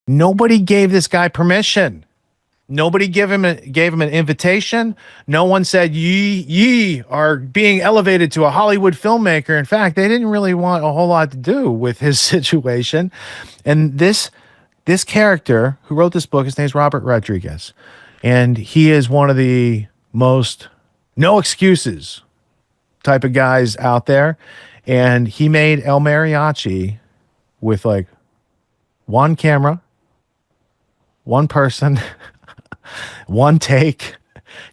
Nobody gave this guy permission. Nobody gave him an invitation. No one said ye are being elevated to a Hollywood filmmaker. In fact, they didn't really want a whole lot to do with his situation. And this character who wrote this book, his name's Robert Rodriguez, and he is one of the most no excuses type of guys out there. And he made El Mariachi with like one camera, one person, one take.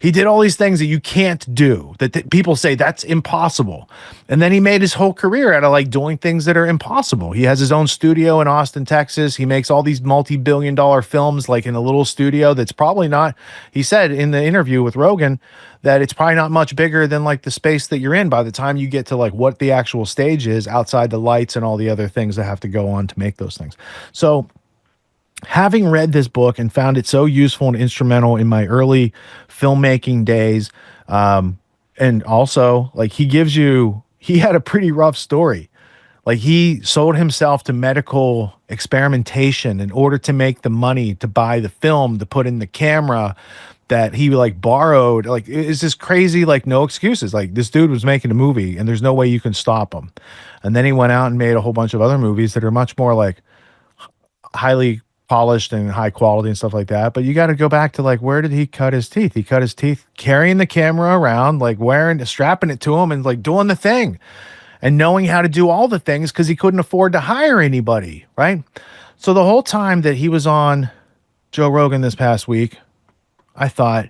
He did all these things that you can't do, that people say that's impossible. And then he made his whole career out of like doing things that are impossible. He has his own studio in Austin, Texas. He makes all these multi-billion-dollar films like in a little studio that's probably not, he said in the interview with Rogan, that it's probably not much bigger than like the space that you're in by the time you get to like what the actual stage is outside the lights and all the other things that have to go on to make those things. So having read this book and found it so useful and instrumental in my early filmmaking days, and also like he had a pretty rough story. Like he sold himself to medical experimentation in order to make the money to buy the film, to put in the camera that he like borrowed. Like it's just crazy, like no excuses. Like this dude was making a movie and there's no way you can stop him. And then he went out and made a whole bunch of other movies that are much more like highly polished and high quality and stuff like that. But you got to go back to like, where did he cut his teeth? He cut his teeth carrying the camera around, like strapping it to him and like doing the thing and knowing how to do all the things because he couldn't afford to hire anybody. Right. So the whole time that he was on Joe Rogan this past week, I thought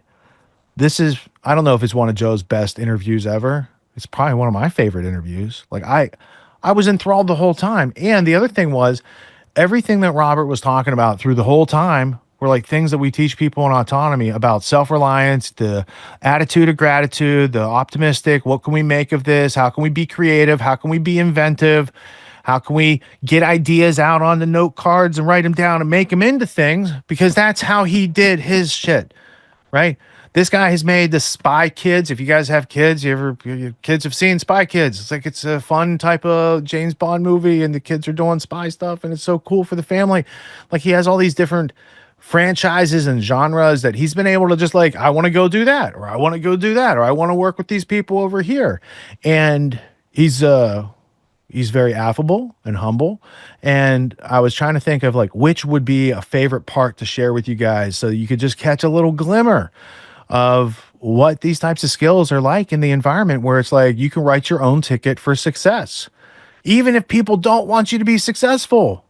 I don't know if it's one of Joe's best interviews ever. It's probably one of my favorite interviews. Like I was enthralled the whole time. And the other thing was, everything that Robert was talking about through the whole time were like things that we teach people in autonomy about self-reliance, the attitude of gratitude, the optimistic, what can we make of this? How can we be creative? How can we be inventive? How can we get ideas out on the note cards and write them down and make them into things? Because that's how he did his shit, right? This guy has made the Spy Kids. If you guys have kids, your kids have seen Spy Kids. It's like it's a fun type of James Bond movie, and the kids are doing spy stuff, and it's so cool for the family. Like he has all these different franchises and genres that he's been able to just like, I want to go do that, or I want to go do that, or I want to work with these people over here. And he's very affable and humble. And I was trying to think of like which would be a favorite part to share with you guys so you could just catch a little glimmer of what these types of skills are like in the environment where it's like you can write your own ticket for success. Even if people don't want you to be successful,